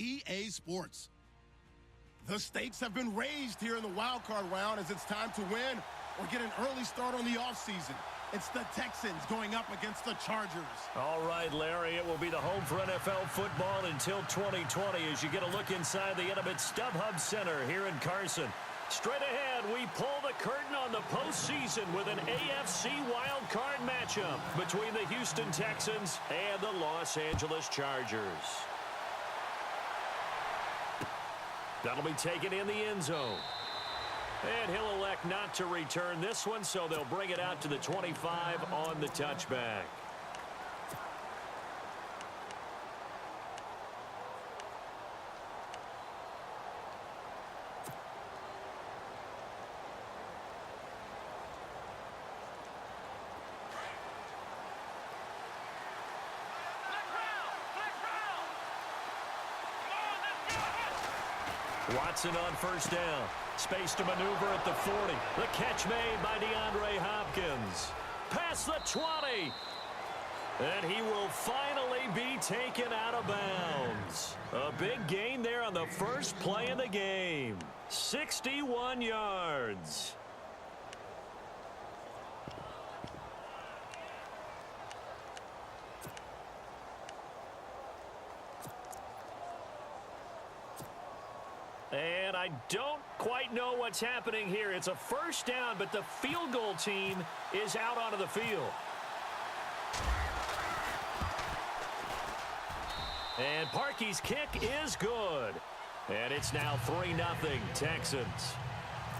EA Sports. The stakes have been raised here in the wildcard round as it's time to win or get an early start on the offseason. It's the Texans going up against the Chargers. All right, Larry, it will be the home for NFL football until 2020 as you get a look inside the intimate StubHub Center here in Carson. Straight ahead, we pull the curtain on the postseason with an AFC wildcard matchup between the Houston Texans and the Los Angeles Chargers. That'll be taken in the end zone. And he'll elect not to return this one, so they'll bring it out to the 25 on the touchback. Watson on first down. Space to maneuver at the 40. The catch made by DeAndre Hopkins. Past the 20. And he will finally be taken out of bounds. A big gain there on the first play of the game. 61 yards. And I don't quite know what's happening here. It's a first down, but the field goal team is out onto the field. And Parkey's kick is good. And it's now 3-0 Texans.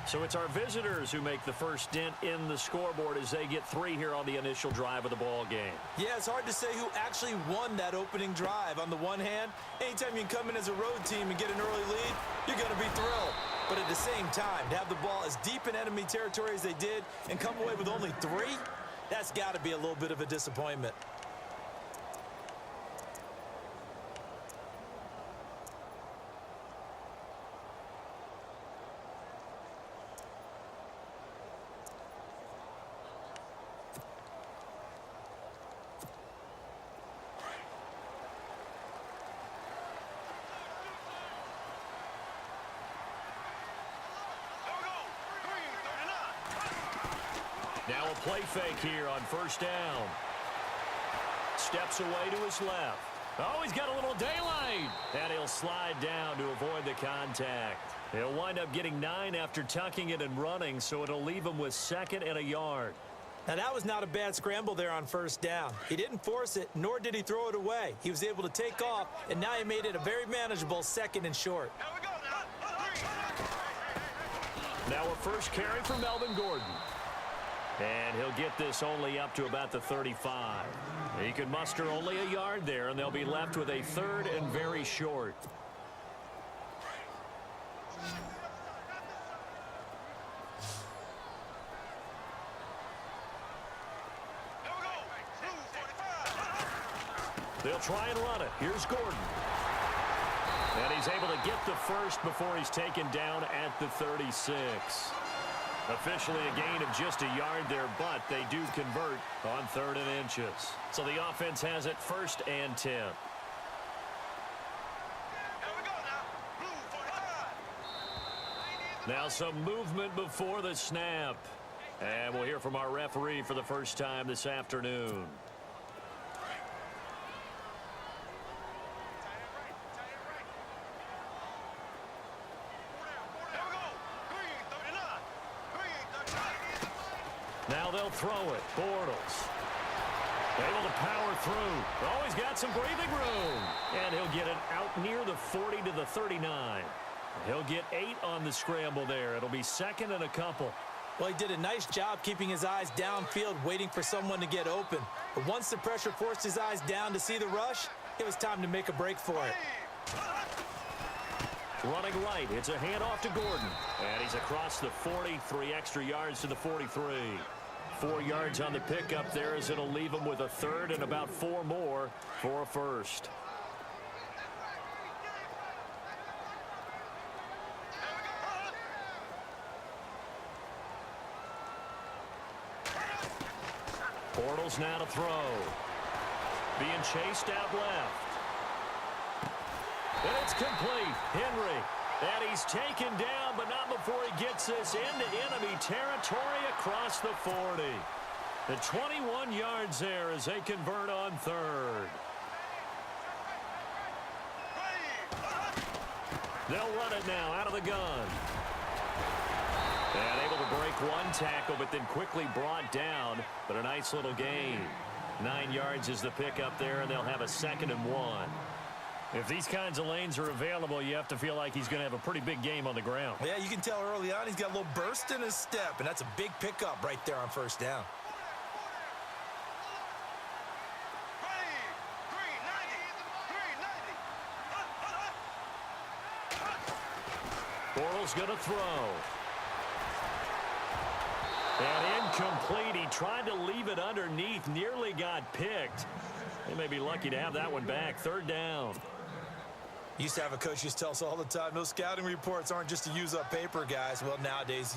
So it's our visitors who make the first dent in the scoreboard as they get 3 here on the initial drive of the ball game. Yeah, it's hard to say who actually won that opening drive. On the one hand, anytime you can come in as a road team and get an early lead, you're going to be thrilled. But at the same time, to have the ball as deep in enemy territory as they did and come away with only 3, that's got to be a little bit of a disappointment. Now a play fake here on first down. Steps away to his left. Oh, he's got a little daylight. And he'll slide down to avoid the contact. He'll wind up getting 9 after tucking it and running, so it'll leave him with 2nd and a yard. Now, that was not a bad scramble there on first down. He didn't force it, nor did he throw it away. He was able to take off, and now he made it a very manageable 2nd and short. Now a first carry for Melvin Gordon. And he'll get this only up to about the 35. He can muster only a yard there, and they'll be left with a 3rd and very short. They'll try and run it. Here's Gordon. And he's able to get the first before he's taken down at the 36. Officially a gain of just a yard there, but they do convert on 3rd and inches. So the offense has it 1st and 10. Now some movement before the snap. And we'll hear from our referee for the first time this afternoon. Now they'll throw it. Bortles. Able to power through. Oh, he's got some breathing room. And he'll get it out near the 40 to the 39. He'll get 8 on the scramble there. It'll be 2nd and a couple. Well, he did a nice job keeping his eyes downfield, waiting for someone to get open. But once the pressure forced his eyes down to see the rush, it was time to make a break for it. Running right, it's a handoff to Gordon. And he's across the 40, 3 extra yards to the 43. 4 yards on the pickup there as it'll leave him with a 3rd and about 4 more for a first. Bortles now to throw. Being chased out left. And it's complete. Henry. And he's taken down, but not before he gets this into enemy territory across the 40. The 21 yards there as they convert on third. They'll run it now out of the gun. And able to break one tackle, but then quickly brought down. But a nice little gain. 9 yards is the pickup there, and they'll have a 2nd and 1. If these kinds of lanes are available, you have to feel like he's going to have a pretty big game on the ground. Yeah, you can tell early on he's got a little burst in his step, and that's a big pickup right there on first down. Bortles going to throw. And incomplete. He tried to leave it underneath, nearly got picked. They may be lucky to have that one back. 3rd down. Used to have a coach used to tell us all the time, those scouting reports aren't just to use up paper, guys. Well, nowadays,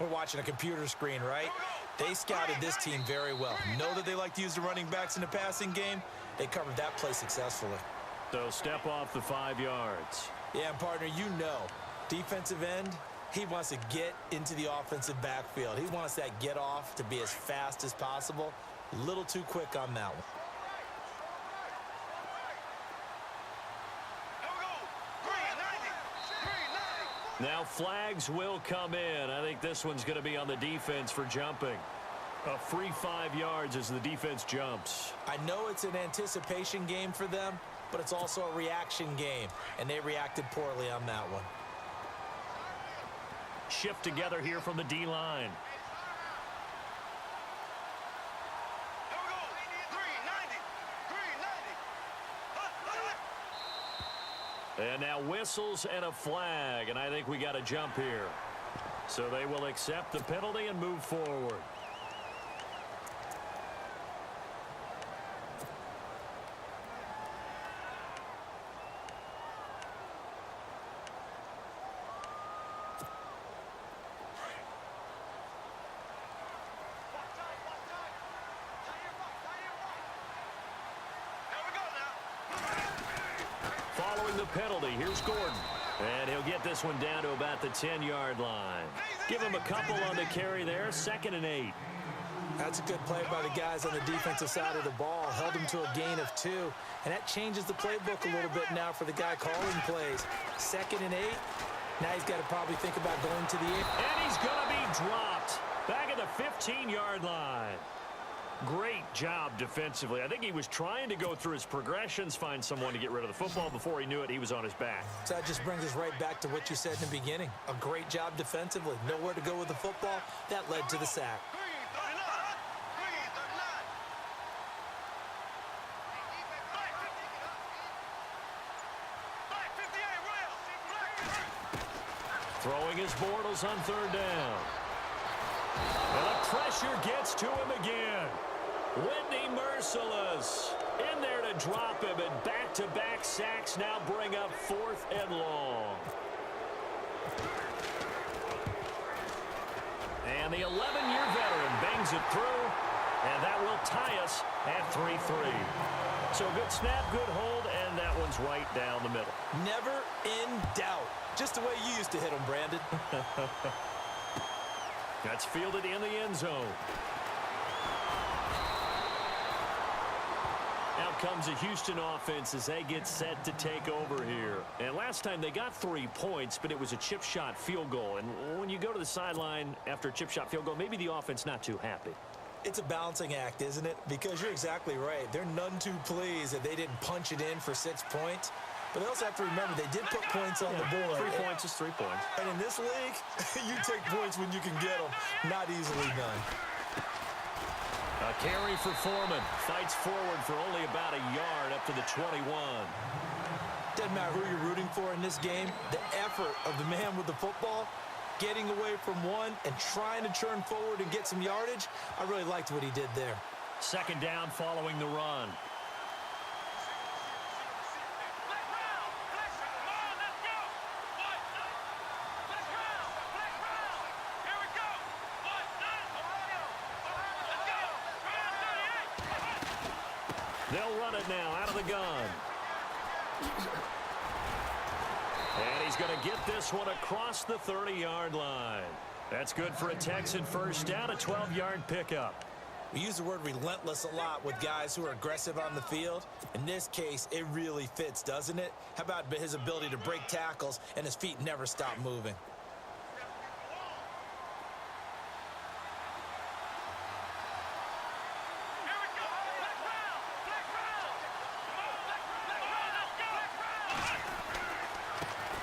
we're watching a computer screen, right? They scouted this team very well. Know that they like to use the running backs in the passing game. They covered that play successfully. So step off the 5 yards. Yeah, and partner, defensive end, he wants to get into the offensive backfield. He wants that get off to be as fast as possible. A little too quick on that one. Now flags will come in. I think this one's going to be on the defense for jumping. A free 5 yards as the defense jumps. I know it's an anticipation game for them, but it's also a reaction game, and they reacted poorly on that one. Shift together here from the D-line. And now whistles and a flag, and I think we got a jump here. So they will accept the penalty and move forward. Following the penalty, here's Gordon. And he'll get this one down to about the 10-yard line. Give him a couple on the carry there, 2nd and 8. That's a good play by the guys on the defensive side of the ball. Held him to a gain of 2. And that changes the playbook a little bit now for the guy calling plays. 2nd and 8. Now he's got to probably think about going to the 8. And he's going to be dropped back at the 15-yard line. Great job defensively. I think he was trying to go through his progressions, find someone to get rid of the football. Before he knew it, he was on his back. So that just brings us right back to what you said in the beginning. A great job defensively. Nowhere to go with the football. That led to the sack. Throwing his Bortles on 3rd down. And the pressure gets to him again. Whitney Merciless in there to drop him, and back-to-back sacks now bring up 4th and long. And the 11-year veteran bangs it through, and that will tie us at 3-3. So good snap, good hold, and that one's right down the middle. Never in doubt. Just the way you used to hit them, Brandon. That's fielded in the end zone. Out comes the Houston offense as they get set to take over here. And last time they got 3 points, but it was a chip shot field goal. And when you go to the sideline after a chip shot field goal, maybe the offense not too happy. It's a balancing act, isn't it? Because you're exactly right. They're none too pleased that they didn't punch it in for 6 points. But they also have to remember they did put points on the board. 3 points is 3 points. And in this league, you take points when you can get them. Not easily done. A carry for Foreman. Fights forward for only about a yard up to the 21. Doesn't matter who you're rooting for in this game. The effort of the man with the football, getting away from one and trying to turn forward and get some yardage, I really liked what he did there. 2nd down following the run. They'll run it now out of the gun. he's going to get this one across the 30-yard line. That's good for a Texan first down, a 12-yard pickup. We use the word relentless a lot with guys who are aggressive on the field. In this case, it really fits, doesn't it? How about his ability to break tackles and his feet never stop moving?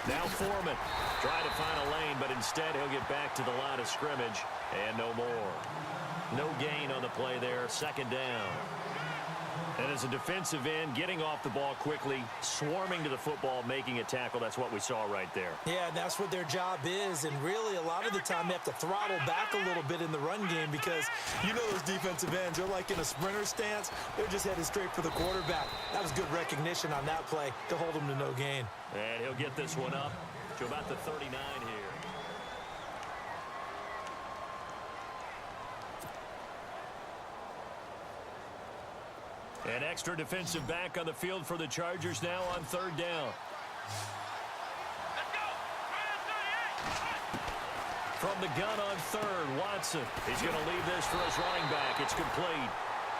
Now Foreman trying to find a lane, but instead he'll get back to the line of scrimmage and no more. No gain on the play there, second down. And as a defensive end, getting off the ball quickly, swarming to the football, making a tackle, that's what we saw right there. Yeah, and that's what their job is, and really a lot of the time they have to throttle back a little bit in the run game because you know those defensive ends, they're like in a sprinter stance. They're just headed straight for the quarterback. That was good recognition on that play to hold him to no gain. And he'll get this one up to about the 39 here. An extra defensive back on the field for the Chargers now on third down. From the gun on third, Watson. He's going to leave this for his running back. It's complete.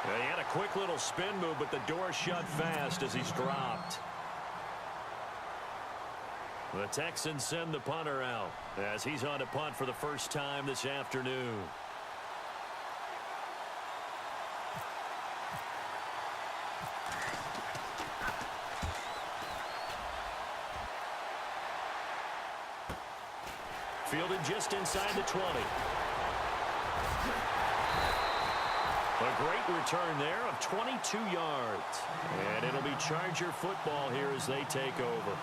He had a quick little spin move, but the door shut fast as he's dropped. The Texans send the punter out as he's on to punt for the first time this afternoon. Fielded just inside the 20. A great return there of 22 yards. And it'll be Charger football here as they take over.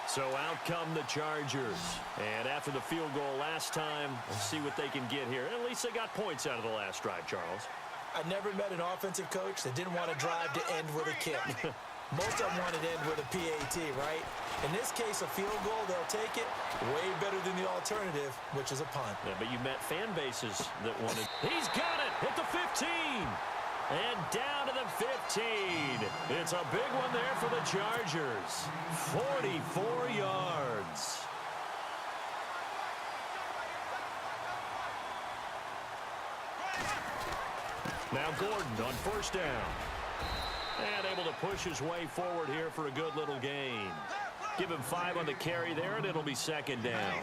So out come the Chargers. And after the field goal last time, we'll see what they can get here. At least they got points out of the last drive, Charles. I never met an offensive coach that didn't want to drive to end with a kick. Most of them wanted to end with a PAT, right? In this case, a field goal, they'll take it. Way better than the alternative, which is a punt. Yeah, but you met fan bases that wanted. He's got it at the 15. And down to the 15. It's a big one there for the Chargers. 44 yards. Now Gordon on first down. And able to push his way forward here for a good little gain. Give him 5 on the carry there, and it'll be second down.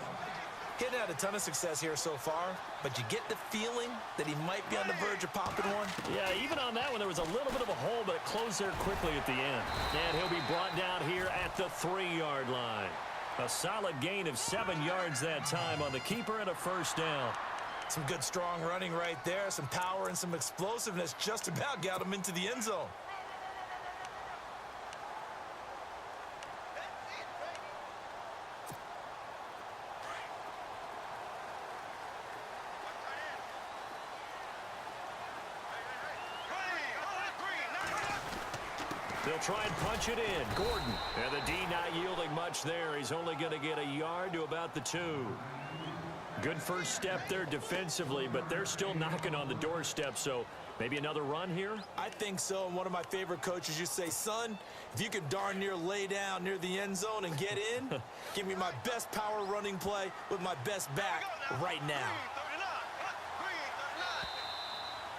He hadn't had a ton of success here so far, but you get the feeling that he might be on the verge of popping one. Yeah, even on that one, there was a little bit of a hole, but it closed there quickly at the end. And he'll be brought down here at the 3-yard line. A solid gain of 7 yards that time on the keeper and a first down. Some good, strong running right there. Some power and some explosiveness just about got him into the end zone. They'll try and punch it in. Gordon. And the D not yielding much there. He's only going to get a yard to about the 2. Good first step there defensively, but they're still knocking on the doorstep, so maybe another run here? I think so, and one of my favorite coaches used to say, son, if you can darn near lay down near the end zone and get in, give me my best power running play with my best back right now.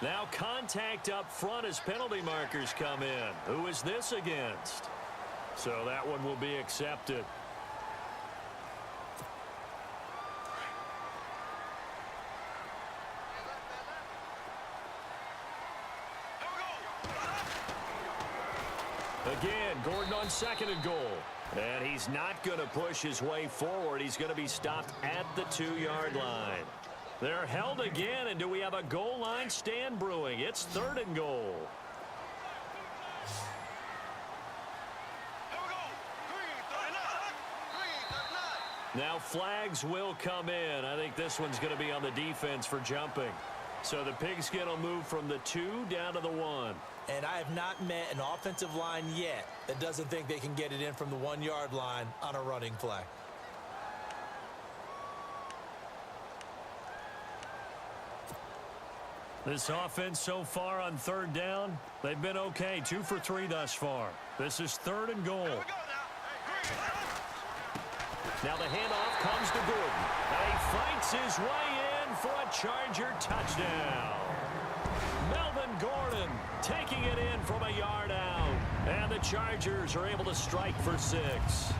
Now contact up front as penalty markers come in. Who is this against? So that one will be accepted. Again, Gordon on second and goal. And he's not going to push his way forward. He's going to be stopped at the 2-yard line. They're held again, and do we have a goal line stand brewing? It's third and goal. Now flags will come in. I think this one's going to be on the defense for jumping. So the pigskin will move from the 2 down to the 1. And I have not met an offensive line yet that doesn't think they can get it in from the 1-yard line on a running play. This offense so far on third down, they've been okay. 2 for 3 thus far. This is 3rd and goal. Now the handoff comes to Gordon. And he fights his way in for a Charger touchdown. Melvin Gordon taking it in from a yard out. And the Chargers are able to strike for 6.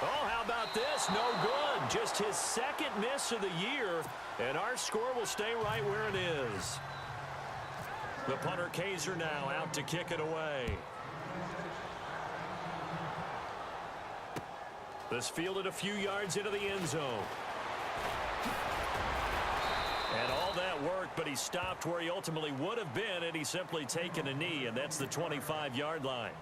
Oh, how about this? No good. Just his 2nd miss of the year. And our score will stay right where it is. The punter Kaiser now out to kick it away. This fielded a few yards into the end zone. And all that worked, but he stopped where he ultimately would have been, and he's simply taken a knee, and that's the 25-yard line.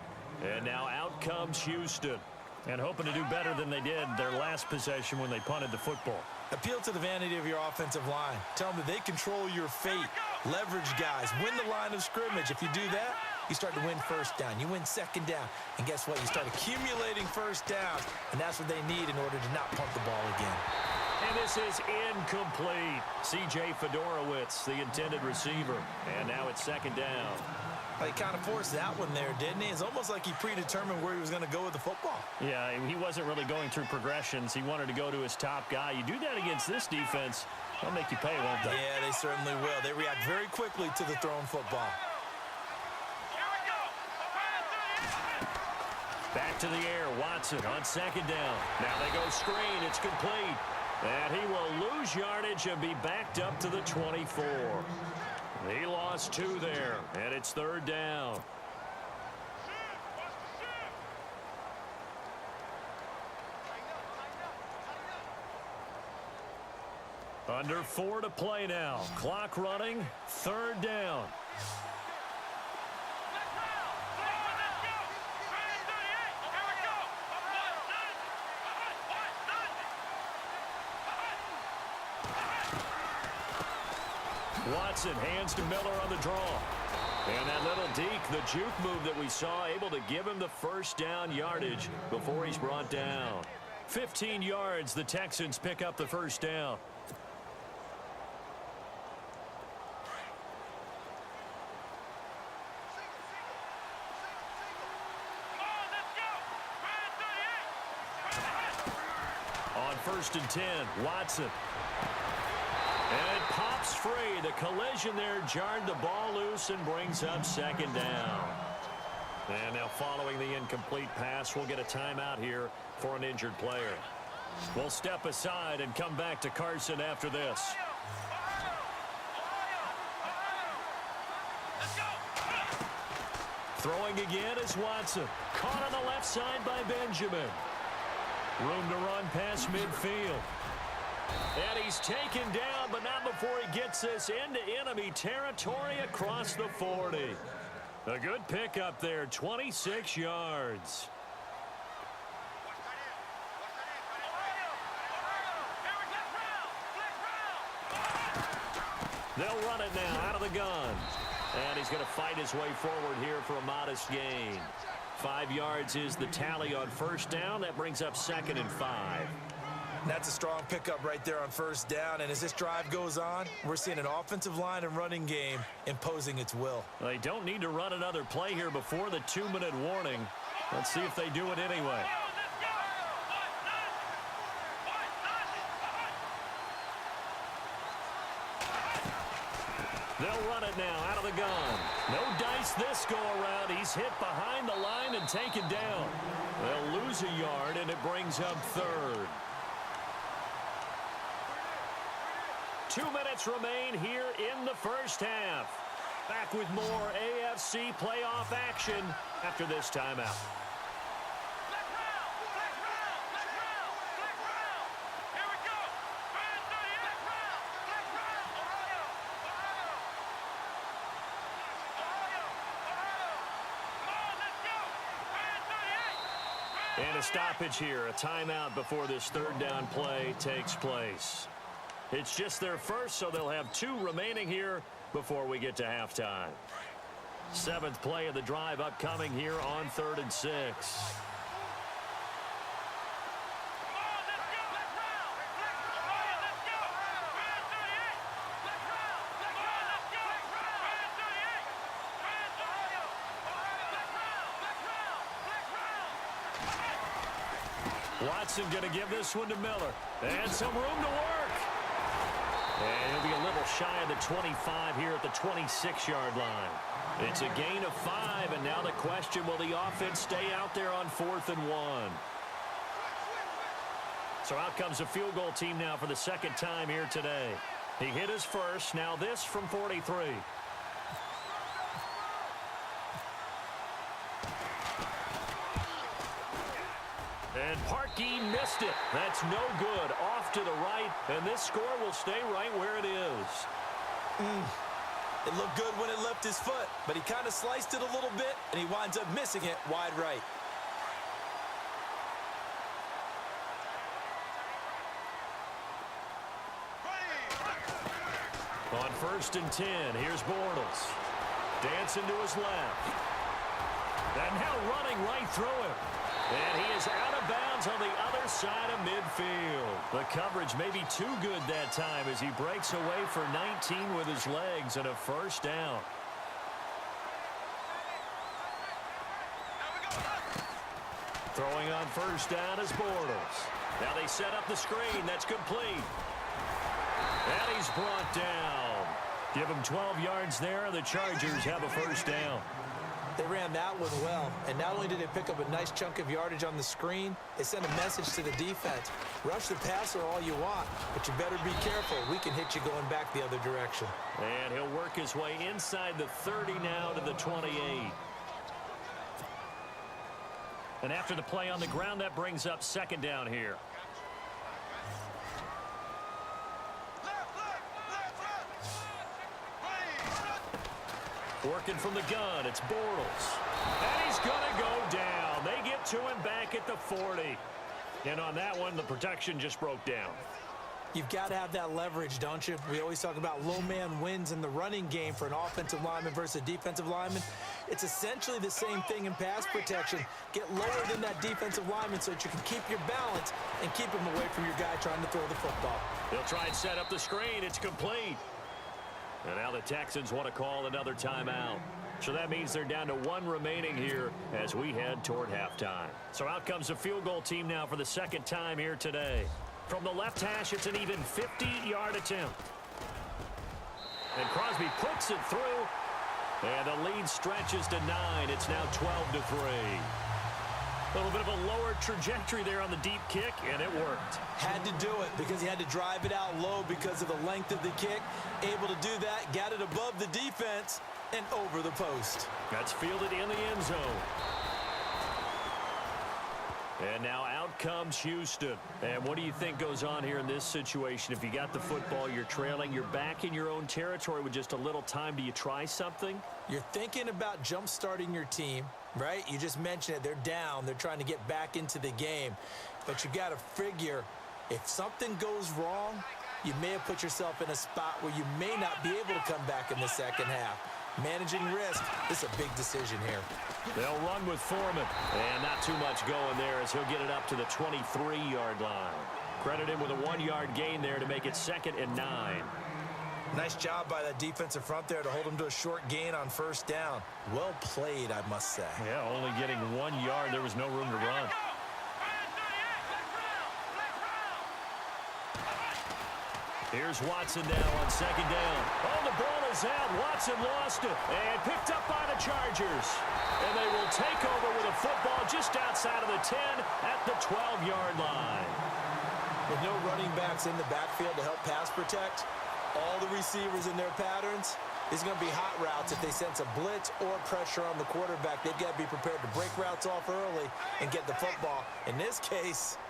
And now out comes Houston. And hoping to do better than they did their last possession when they punted the football. Appeal to the vanity of your offensive line. Tell them that they control your fate. Leverage guys. Win the line of scrimmage. If you do that, you start to win first down. You win second down. And guess what? You start accumulating first downs. And that's what they need in order to not punt the ball again. And this is incomplete. C.J. Fedorowicz, the intended receiver. And now it's 2nd down. He kind of forced that one there, didn't he? It's almost like he predetermined where he was going to go with the football. Yeah, he wasn't really going through progressions. He wanted to go to his top guy. You do that against this defense, they'll make you pay, won't they? Yeah, they certainly will. They react very quickly to the thrown football. Back to the air, Watson on 2nd down. Now they go screen, it's complete. And he will lose yardage and be backed up to the 24. He lost 2 there, and it's 3rd down. Under 4 to play now. Clock running, 3rd down. Watson hands to Miller on the draw. And that little deke, the juke move that we saw, able to give him the first down yardage before he's brought down. 15 yards, the Texans pick up the first down. On 1st and 10, Watson. And it pops free. The collision there jarred the ball loose and brings up 2nd down. And now following the incomplete pass, we'll get a timeout here for an injured player. We'll step aside and come back to Carson after this. Throwing again is Watson. Caught on the left side by Benjamin. Room to run past midfield. And he's taken down, but not before he gets this into enemy territory across the 40. A good pickup there, 26 yards. They'll run it now out of the gun. And he's going to fight his way forward here for a modest gain. 5 yards is the tally on 1st down. That brings up 2nd and 5. That's a strong pickup right there on 1st down. And as this drive goes on, we're seeing an offensive line and running game imposing its will. They don't need to run another play here before the 2-minute warning. Let's see if they do it anyway. They'll run it now out of the gun. No dice this go around. He's hit behind the line and taken down. They'll lose a yard, and it brings up 3rd. 2 minutes remain here in the first half. Back with more AFC playoff action after this timeout. And a stoppage here, a timeout before this 3rd down play takes place. It's just their first, so they'll have 2 remaining here before we get to halftime. 7th play of the drive upcoming here on 3rd and 6. Watson going to give this one to Miller. And some room to work. And he'll be a little shy of the 25 here at the 26-yard line. It's a gain of 5, and now the question, will the offense stay out there on 4th and 1? So out comes the field goal team now for the second time here today. He hit his first, now this from 43. And Parkey missed it. That's no good. Off to the right, and this score will stay right where it is. It looked good when it left his foot, but he kind of sliced it a little bit, and he winds up missing it wide right. On 1st and 10, here's Bortles. Dancing to his left. And now running right through him. And he is out of bounds on the other side of midfield. The coverage may be too good that time as he breaks away for 19 with his legs and a first down. Throwing on first down is Bortles. Now they set up the screen. That's complete. And he's brought down. Give him 12 yards there. The Chargers have a first down. They ran that one well, and not only did they pick up a nice chunk of yardage on the screen, they sent a message to the defense. Rush the passer all you want, but you better be careful. We can hit you going back the other direction. And he'll work his way inside the 30 now to the 28. And after the play on the ground, that brings up second down here. Working from the gun, it's Bortles. And he's going to go down. They get to him back at the 40. And on that one, the protection just broke down. You've got to have that leverage, don't you? We always talk about low man wins in the running game for an offensive lineman versus a defensive lineman. It's essentially the same thing in pass protection. Get lower than that defensive lineman so that you can keep your balance and keep him away from your guy trying to throw the football. They'll try and set up the screen. It's complete. And now the Texans want to call another timeout. So that means they're down to 1 remaining here as we head toward halftime. So out comes the field goal team now for the second time here today. From the left hash, it's an even 50-yard attempt. And Crosby puts it through. And the lead stretches to 9. It's now 12-3. A little bit of a lower trajectory there on the deep kick, and it worked. Had to do it because he had to drive it out low because of the length of the kick. Able to do that, got it above the defense and over the post. That's fielded in the end zone. And now out comes Houston. And what do you think goes on here in this situation? If you got the football, you're trailing, you're back in your own territory with just a little time. Do you try something? You're thinking about jump-starting your team, right? You just mentioned it. They're down. They're trying to get back into the game. But you got to figure if something goes wrong, you may have put yourself in a spot where you may not be able to come back in the second half. Managing risk, this is a big decision here. They'll run with Foreman. And not too much going there as he'll get it up to the 23-yard line. Credit him with a 1-yard gain there to make it 2nd and 9. Nice job by that defensive front there to hold him to a short gain on first down. Well played, I must say. Yeah, only getting 1 yard. There was no room to run. Here's Watson now on second down. Oh, the ball is out. Watson lost it and picked up by the Chargers. And they will take over with a football just outside of the 10 at the 12-yard line. With no running backs in the backfield to help pass protect, all the receivers in their patterns, these are going to be hot routes if they sense a blitz or pressure on the quarterback. They've got to be prepared to break routes off early and get the football. In this case,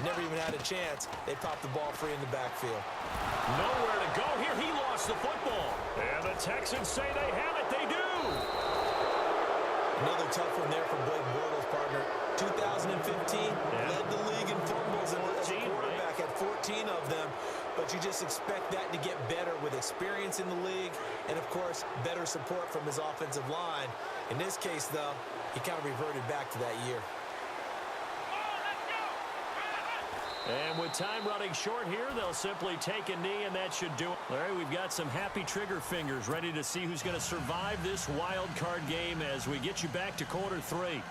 never even had a chance. They popped the ball free in the backfield. Nowhere to go here. He lost the football. And the Texans say they have it. They do. Another tough one there for Blake Bortles, partner. 2015, led the league in fumbles as a quarterback, had 14 of them. But you just expect that to get better with experience in the league and, of course, better support from his offensive line. In this case, though, he kind of reverted back to that year. And with time running short here, they'll simply take a knee, and that should do it. Larry, we've got some happy trigger fingers ready to see who's going to survive this wild card game as we get you back to quarter 3.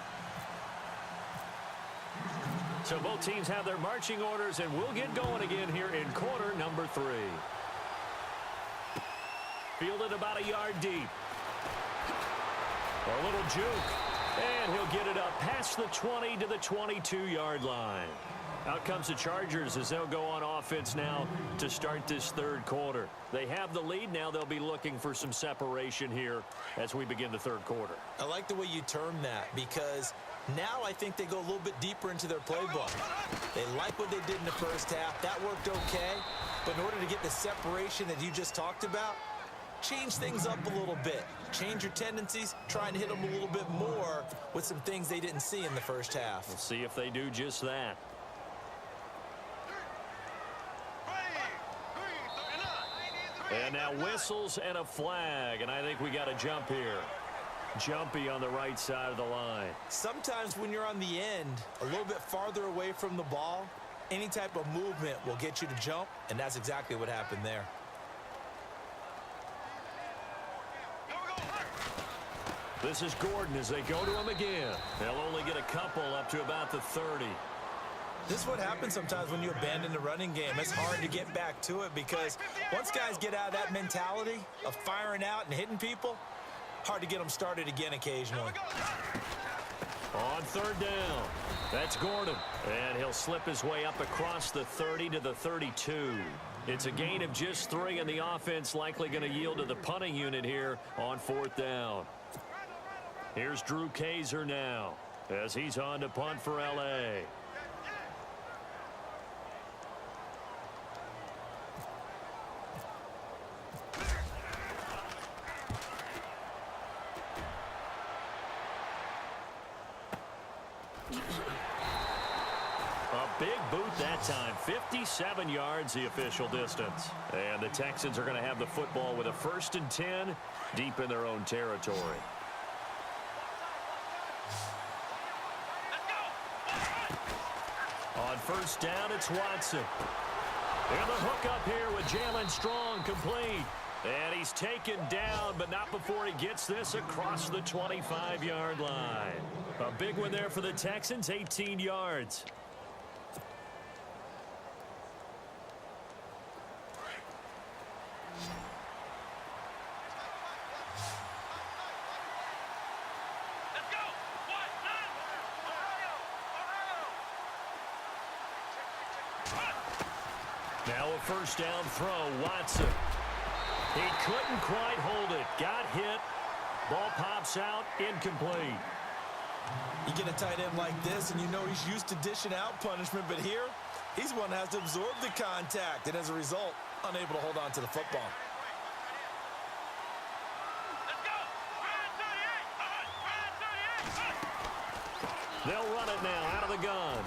So both teams have their marching orders, and we'll get going again here in quarter number 3. Fielded about a yard deep. A little juke. And he'll get it up past the 20 to the 22-yard line. Out comes the Chargers as they'll go on offense now to start this third quarter. They have the lead now. They'll be looking for some separation here as we begin the third quarter. I like the way you term that because now I think they go a little bit deeper into their playbook. They like what they did in the first half. That worked okay. But in order to get the separation that you just talked about, change things up a little bit. Change your tendencies, try and hit them a little bit more with some things they didn't see in the first half. We'll see if they do just that. And now whistles and a flag, and I think we got a jump here. Jumpy on the right side of the line. Sometimes when you're on the end, a little bit farther away from the ball, any type of movement will get you to jump, and that's exactly what happened there. This is Gordon as they go to him again. They'll only get a couple up to about the 30. This is what happens sometimes when you abandon the running game. It's hard to get back to it because once guys get out of that mentality of firing out and hitting people, hard to get them started again occasionally. On third down, that's Gordon. And he'll slip his way up across the 30 to the 32. It's a gain of just 3, and the offense likely going to yield to the punting unit here on fourth down. Here's Drew Kaiser now as he's on to punt for L.A. A big boot that time. 57 yards the official distance. And the Texans are going to have the football with a 1st and 10 deep in their own territory. On first down, it's Watson. And the hook up here with Jalen Strong complete. And he's taken down, but not before he gets this across the 25-yard line. A big one there for the Texans, 18 yards. Now a first down throw, Watson. He couldn't quite hold it. Got hit. Ball pops out, incomplete. You get a tight end like this, and you know he's used to dishing out punishment, but here, he's one that has to absorb the contact, and as a result, unable to hold on to the football. They'll run it now out of the gun.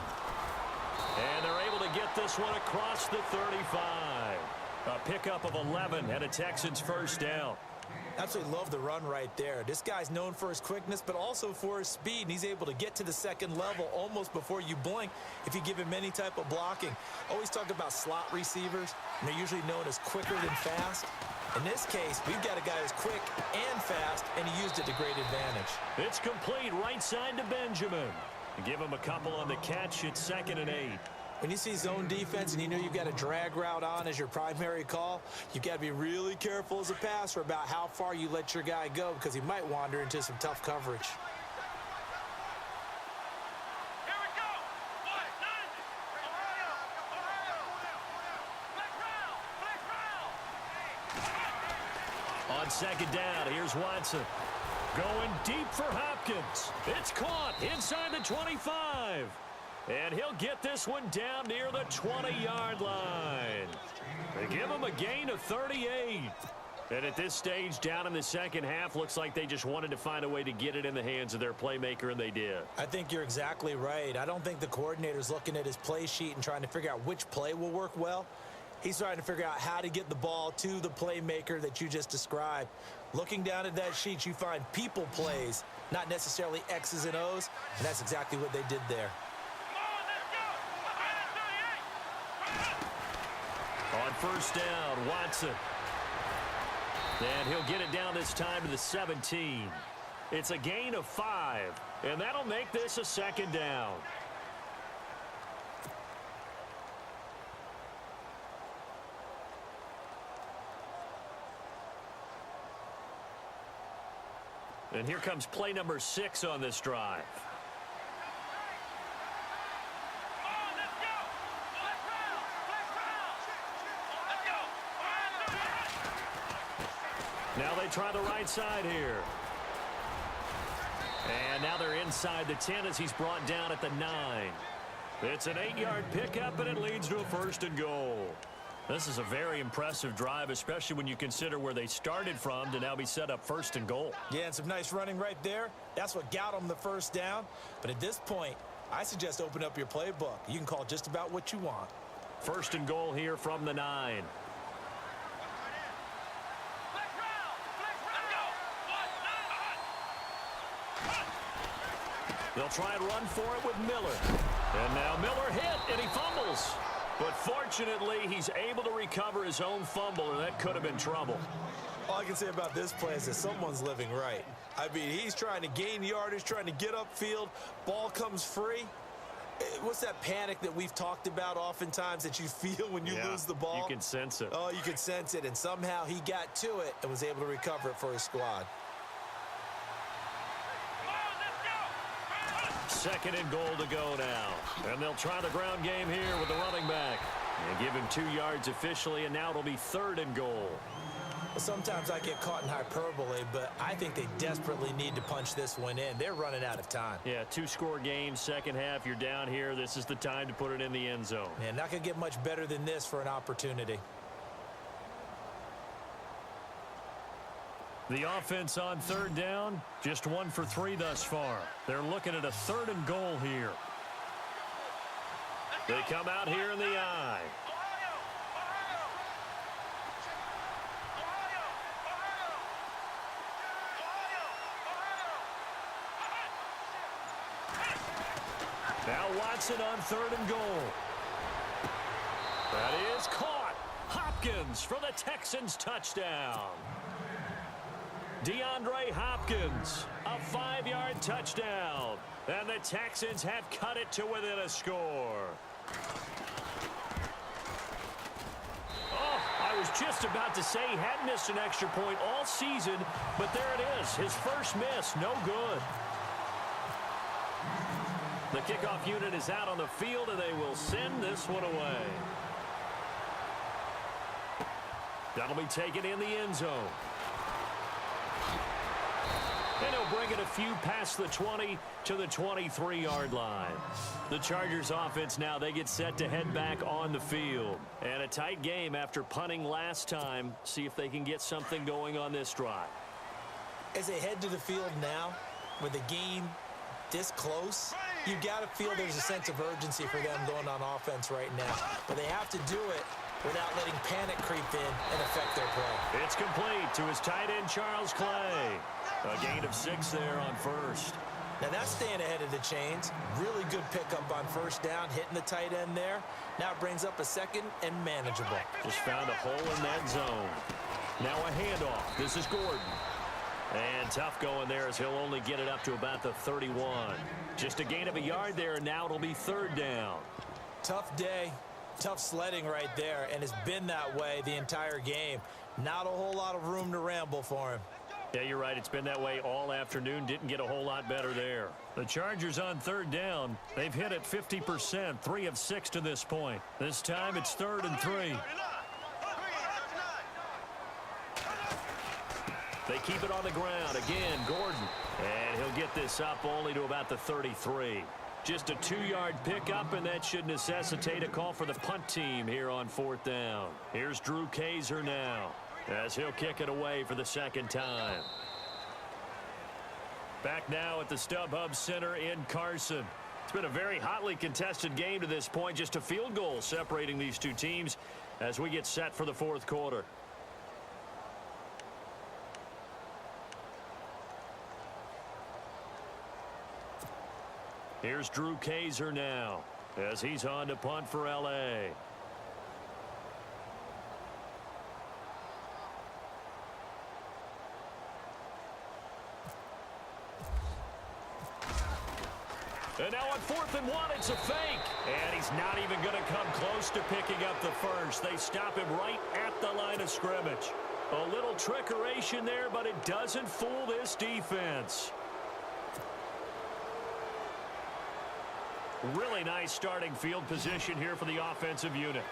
And they're able to get this one across the 35. A pickup of 11 and a Texans first down. Absolutely love the run right there. This guy's known for his quickness, but also for his speed, and he's able to get to the second level almost before you blink if you give him any type of blocking. Always talk about slot receivers, and they're usually known as quicker than fast. In this case, we've got a guy who's quick and fast, and he used it to great advantage. It's complete right side to Benjamin. Give him a couple on the catch. It's 2nd and 8. When you see zone defense and you know you've got a drag route on as your primary call, you've got to be really careful as a passer about how far you let your guy go because he might wander into some tough coverage. Here we go. On second down, here's Watson. Going deep for Hopkins. It's caught inside the 25. And he'll get this one down near the 20-yard line. They give him a gain of 38. And at this stage, down in the second half, looks like they just wanted to find a way to get it in the hands of their playmaker, and they did. I think you're exactly right. I don't think the coordinator's looking at his play sheet and trying to figure out which play will work well. He's trying to figure out how to get the ball to the playmaker that you just described. Looking down at that sheet, you find people plays, not necessarily X's and O's, and that's exactly what they did there. On first down, Watson. And he'll get it down this time to the 17. It's a gain of 5, and that'll make this a second down. And here comes play number 6 on this drive. Now they try the right side here. And now they're inside the 10 as he's brought down at the 9. It's an 8-yard pickup, and it leads to a 1st and goal. This is a very impressive drive, especially when you consider where they started from to now be set up 1st and goal. Yeah, and some nice running right there. That's what got them the first down. But at this point, I suggest open up your playbook. You can call just about what you want. 1st and goal here from the 9. They'll try and run for it with Miller. And now Miller hit, and he fumbles. But fortunately, he's able to recover his own fumble, or that could have been trouble. All I can say about this play is that someone's living right. I mean, he's trying to gain yardage, trying to get upfield. Ball comes free. What's that panic that we've talked about oftentimes that you feel when you lose the ball? You can sense it. Oh, you can sense it, and somehow he got to it and was able to recover it for his squad. 2nd and goal to go now. And they'll try the ground game here with the running back. They give him 2 yards officially, and now it'll be 3rd and goal. Well, sometimes I get caught in hyperbole, but I think they desperately need to punch this one in. They're running out of time. Yeah, 2-score game, second half. You're down here. This is the time to put it in the end zone. Man, not going to get much better than this for an opportunity. The offense on 3rd down, just 1 for 3 thus far. They're looking at a 3rd and goal here. They come out here in the I. Now Watson on 3rd and goal. That is caught. Hopkins for the Texans touchdown. DeAndre Hopkins, a 5-yard touchdown. And the Texans have cut it to within a score. Oh, I was just about to say he hadn't missed an extra point all season, but there it is. His first miss, no good. The kickoff unit is out on the field, and they will send this one away. That'll be taken in the end zone. And he'll bring it a few past the 20 to the 23-yard line. The Chargers offense now, they get set to head back on the field. And a tight game after punting last time. See if they can get something going on this drive. As they head to the field now, with the game this close, you got to feel there's a sense of urgency for them going on offense right now. But they have to do it without letting panic creep in and affect their play. It's complete to his tight end, Charles Clay. A gain of 6 there on 1st. Now that's staying ahead of the chains. Really good pickup on 1st down, hitting the tight end there. Now it brings up a 2nd and manageable. Just found a hole in that zone. Now a handoff. This is Gordon. And tough going there as he'll only get it up to about the 31. Just a gain of a yard there, and now it'll be 3rd down. Tough day, tough sledding right there, and it's been that way the entire game. Not a whole lot of room to ramble for him. Yeah, you're right. It's been that way all afternoon. Didn't get a whole lot better there. The Chargers on 3rd down. They've hit it 50%, 3 of 6 to this point. This time it's 3rd and 3. They keep it on the ground. Again, Gordon. And he'll get this up only to about the 33. Just a 2-yard pickup, and that should necessitate a call for the punt team here on 4th down. Here's Drew Kaiser now, as he'll kick it away for the 2nd time. Back now at the StubHub Center in Carson. It's been a very hotly contested game to this point. Just a field goal separating these two teams as we get set for the 4th quarter. Here's Drew Kaiser now as he's on to punt for L.A. And now on 4th and 1, it's a fake. And he's not even going to come close to picking up the first. They stop him right at the line of scrimmage. A little trickeration there, but it doesn't fool this defense. Really nice starting field position here for the offensive unit.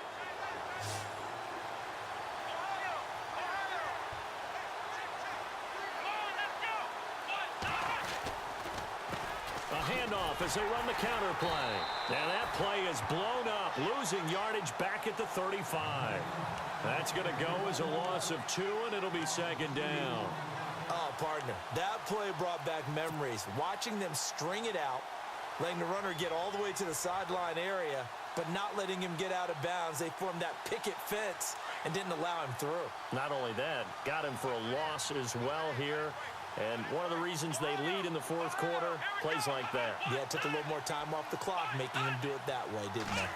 A handoff as they run the counter play. And that play is blown up, losing yardage back at the 35. That's going to go as a loss of 2, and it'll be second down. Oh, partner, that play brought back memories. Watching them string it out, letting the runner get all the way to the sideline area, but not letting him get out of bounds. They formed that picket fence and didn't allow him through. Not only that, got him for a loss as well here. And one of the reasons they lead in the fourth quarter, plays like that. Yeah, it took a little more time off the clock, making him do it that way, didn't they?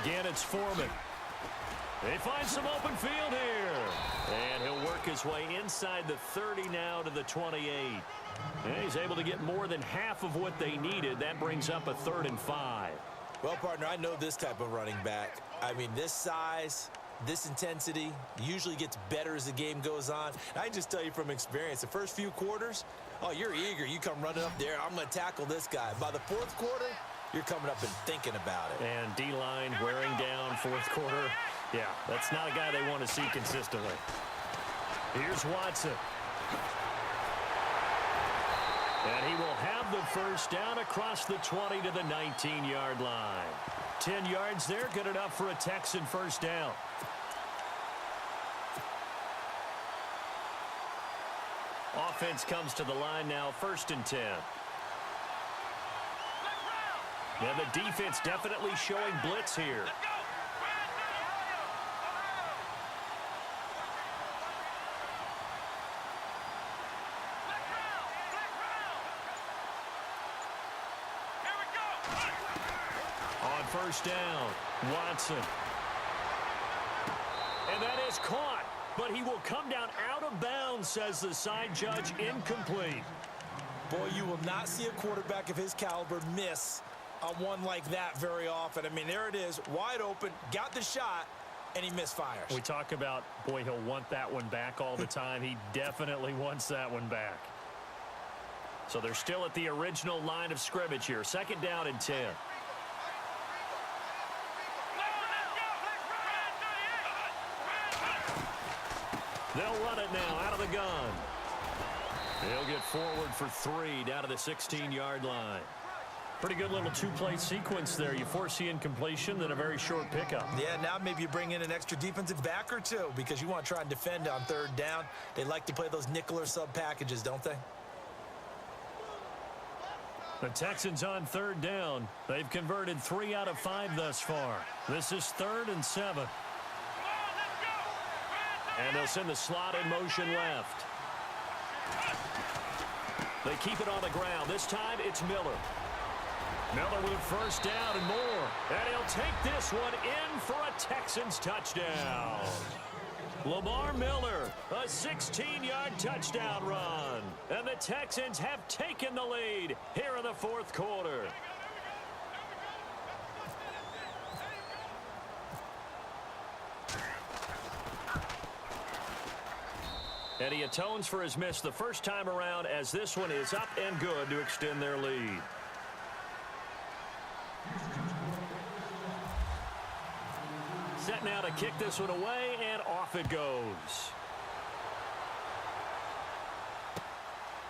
Again, it's Foreman. They find some open field here. And he'll work his way inside the 30 now to the 28. And he's able to get more than half of what they needed. That brings up a 3rd and 5. Well, partner, I know this type of running back. I mean, this size, this intensity usually gets better as the game goes on. And I can just tell you from experience, the first few quarters, oh, you're eager. You come running up there. I'm going to tackle this guy. By the fourth quarter, you're coming up and thinking about it. And D-line wearing down fourth quarter. Yeah, that's not a guy they want to see consistently. Here's Watson. And he will have the first down across the 20 to the 19-yard line. 10 yards there, good enough for a Texan first down. Offense comes to the line now, 1st and 10. And the defense definitely showing blitz here. On first down, Watson. And that is caught, but he will come down out of bounds, says the side judge, incomplete. Boy, you will not see a quarterback of his caliber miss on one like that very often. I mean, there it is, wide open, got the shot, and he misfires. We talk about, boy, he'll want that one back all the time. He definitely wants that one back. So they're still at the original line of scrimmage here. 2nd down and 10. They'll run it now out of the gun. They'll get forward for 3 down to the 16-yard line. Pretty good little 2-play sequence there. You force the incompletion, then a very short pickup. Yeah, now maybe you bring in an extra defensive back or 2 because you want to try and defend on 3rd down. They like to play those nickel or sub packages, don't they? The Texans on 3rd down. They've converted 3 out of 5 thus far. This is 3rd and 7. And they'll send the slot in motion left. They keep it on the ground. This time it's Miller. Miller with first down and more. And he'll take this one in for a Texans touchdown. Lamar Miller, a 16-yard touchdown run. And the Texans have taken the lead here in the fourth quarter. And he atones for his miss the first time around, as this one is up and good to extend their lead. Set now to kick this one away, and off it goes.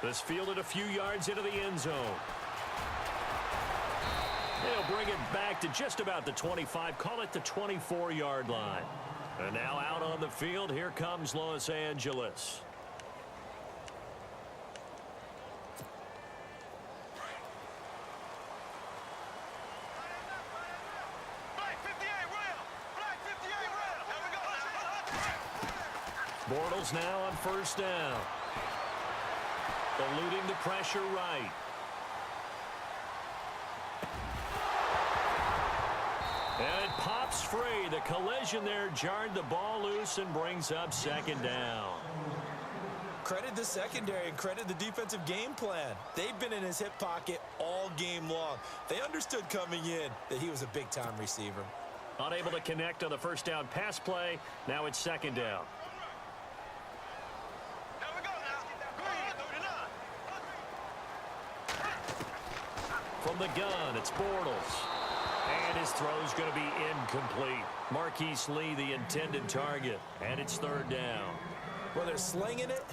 This fielded a few yards into the end zone. They'll bring it back to just about the 25, call it the 24-yard line. And now out on the field, here comes Los Angeles. Bortles now on first down. Eluding the pressure right. And it pops free. The collision there jarred the ball loose and brings up second down. Credit the secondary and credit the defensive game plan. They've been in his hip pocket all game long. They understood coming in that he was a big-time receiver. Unable to connect on the first down pass play. Now it's second down. From the gun, it's Bortles. And his throw's going to be incomplete. Marquise Lee, the intended target. And it's third down. Well, they're slinging it.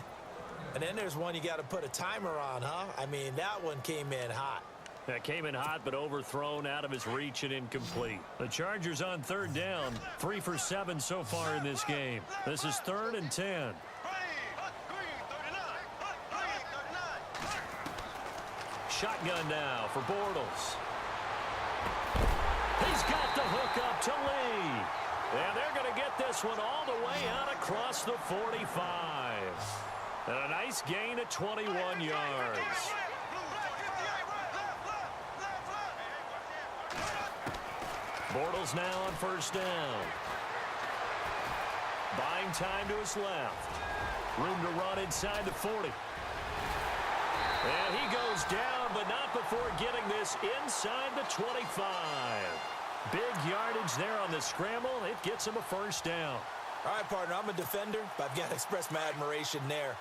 And then there's one you got to put a timer on, huh? I mean, that one came in hot. That came in hot, but overthrown out of his reach and incomplete. The Chargers on third down. 3 for 7 so far in this game. This is 3rd and 10. Shotgun now for Bortles. He's got the hook up to Lee. And they're going to get this one all the way out across the 45. And a nice gain of 21 yards. Bortles now on first down. Buying time to his left. Room to run inside the 40. And he goes down, but not before getting this inside the 25. Big yardage there on the scramble. It gets him a first down. All right, partner, I'm a defender, but I've got to express my admiration there.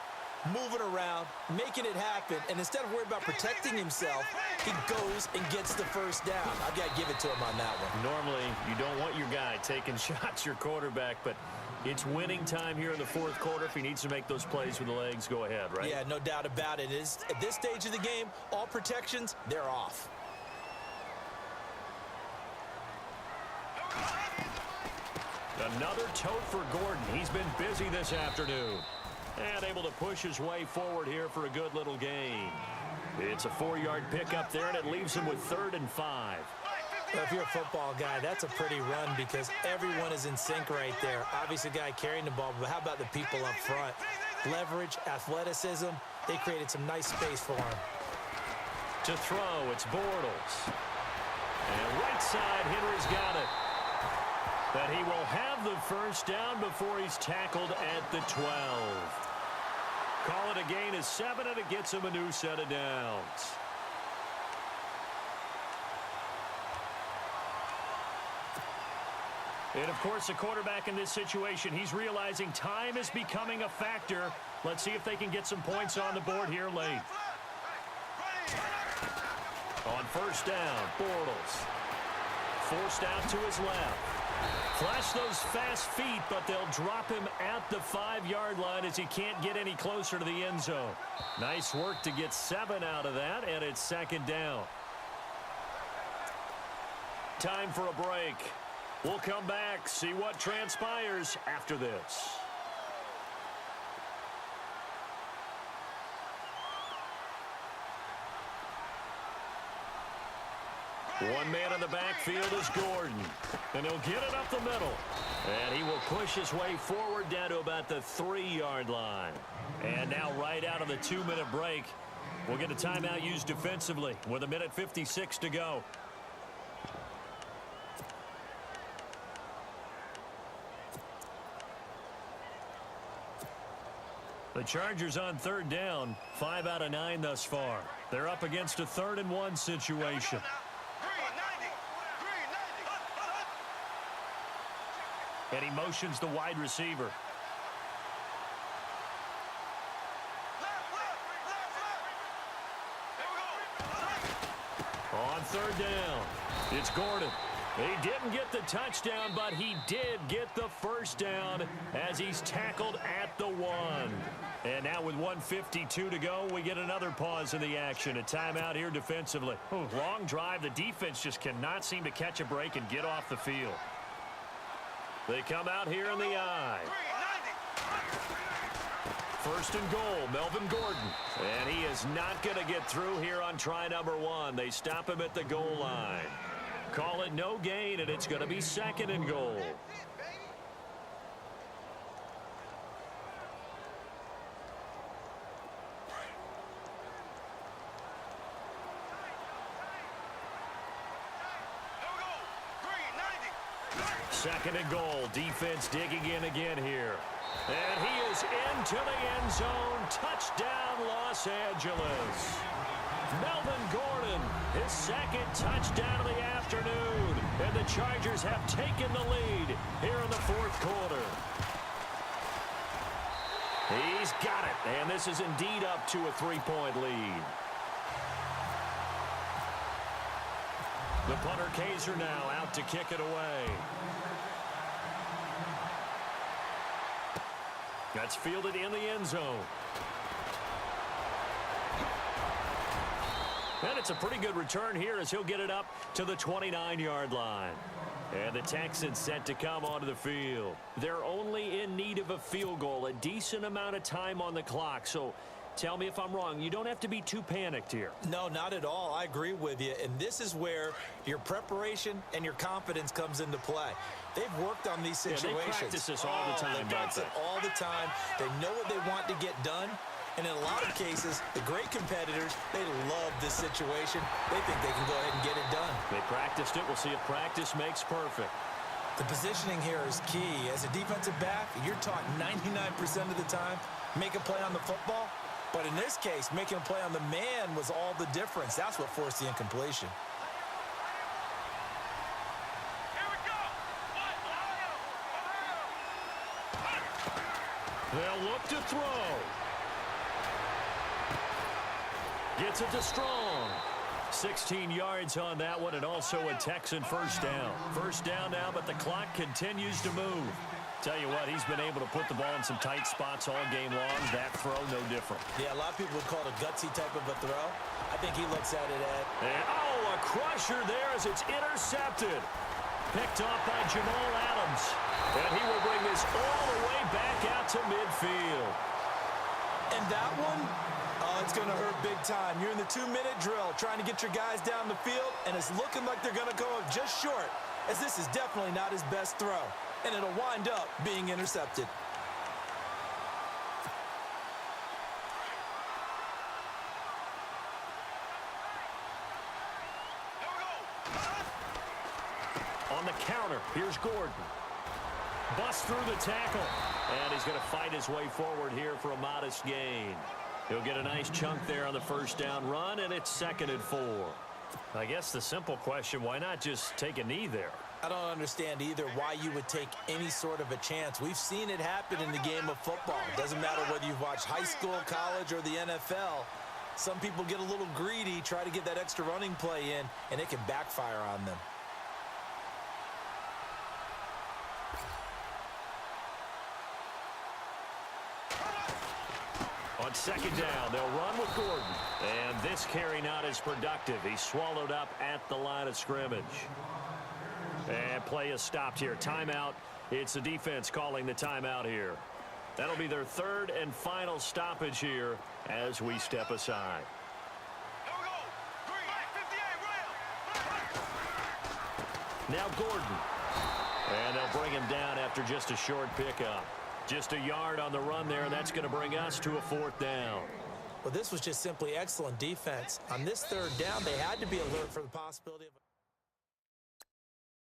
Moving around, making it happen, and instead of worrying about protecting himself, he goes and gets the first down. I've got to give it to him on that one. Normally, you don't want your guy taking shots, your quarterback, but it's winning time here in the fourth quarter. If he needs to make those plays with the legs, go ahead, right? Yeah, no doubt about it. At this stage of the game, all protections, they're off. Another tote for Gordon. He's been busy this afternoon. And able to push his way forward here for a good little gain. It's a 4-yard pickup there, and it leaves him with 3rd and 5. Well, if you're a football guy, that's a pretty run because everyone is in sync right there. Obviously, the guy carrying the ball, but how about the people up front? Leverage, athleticism, they created some nice space for him. To throw, it's Bortles. And right side, Henry's got it. But he will have the first down before he's tackled at the 12. Call it a gain of 7, and it gets him a new set of downs. And, of course, the quarterback in this situation, he's realizing time is becoming a factor. Let's see if they can get some points on the board here late. On first down, Bortles. Forced out to his left. Flash those fast feet, but they'll drop him at the 5-yard line as he can't get any closer to the end zone. Nice work to get 7 out of that, and it's 2nd down. Time for a break. We'll come back, see what transpires after this. One man in the backfield is Gordon. And he'll get it up the middle. And he will push his way forward down to about the 3-yard line. And now right out of the 2-minute break, we'll get a timeout used defensively with 1:56 to go. The Chargers on third down, 5 out of 9 thus far. They're up against a 3rd and 1 situation. And he motions the wide receiver. On third down, it's Gordon. He didn't get the touchdown, but he did get the first down as he's tackled at the 1. And now with 1:52 to go, we get another pause in the action. A timeout here defensively. Long drive. The defense just cannot seem to catch a break and get off the field. They come out here in the I. 1st and goal, Melvin Gordon. And he is not going to get through here on try number 1. They stop him at the goal line. Call it no gain, and it's going to be 2nd and goal. Second and goal. Defense digging in again here. And he is into the end zone. Touchdown, Los Angeles. Melvin Gordon, his 2nd touchdown of the afternoon. And the Chargers have taken the lead here in the 4th quarter. He's got it. And this is indeed up to a 3-point lead. The punter Kaiser now out to kick it away. That's fielded in the end zone. And it's a pretty good return here as he'll get it up to the 29-yard line. And the Texans set to come onto the field. They're only in need of a field goal, a decent amount of time on the clock. So tell me if I'm wrong. You don't have to be too panicked here. No, not at all. I agree with you. And this is where your preparation and your confidence comes into play. They've worked on these situations. Yeah, they practice this all the time. They practice it all the time. They know what they want to get done. And in a lot of cases, the great competitors, they love this situation. They think they can go ahead and get it done. They practiced it. We'll see if practice makes perfect. The positioning here is key. As a defensive back, you're taught 99% of the time, make a play on the football. But in this case, making a play on the man was all the difference. That's what forced the incompletion. Here we go. They'll look to throw. Gets it to Strong. 16 yards on that one, and also a Texan first down. First down now, but the clock continues to move. Tell you what, he's been able to put the ball in some tight spots all game long. That throw, no different. Yeah, a lot of people would call it a gutsy type of a throw. I think he looks at it at... And, a crusher there as it's intercepted. Picked off by Jamal Adams. And he will bring this all the way back out to midfield. And that one... it's going to hurt big time. You're in the 2-minute drill trying to get your guys down the field, and it's looking like they're going to go up just short, as this is definitely not his best throw, and it'll wind up being intercepted. On the counter, here's Gordon. Busts through the tackle, and he's going to fight his way forward here for a modest gain. He'll get a nice chunk there on the first down run, and it's 2nd and 4. I guess the simple question, why not just take a knee there? I don't understand either why you would take any sort of a chance. We've seen it happen in the game of football. It doesn't matter whether you've watched high school, college, or the NFL. Some people get a little greedy, try to get that extra running play in, and it can backfire on them. On 2nd down, they'll run with Gordon. And this carry not as productive. He's swallowed up at the line of scrimmage. And play is stopped here. Timeout. It's the defense calling the timeout here. That'll be their 3rd and final stoppage here as we step aside. Now Gordon. And they'll bring him down after just a short pickup. Just a yard on the run there, and that's going to bring us to a 4th down. Well, this was just simply excellent defense. On this 3rd down, they had to be alert for the possibility of...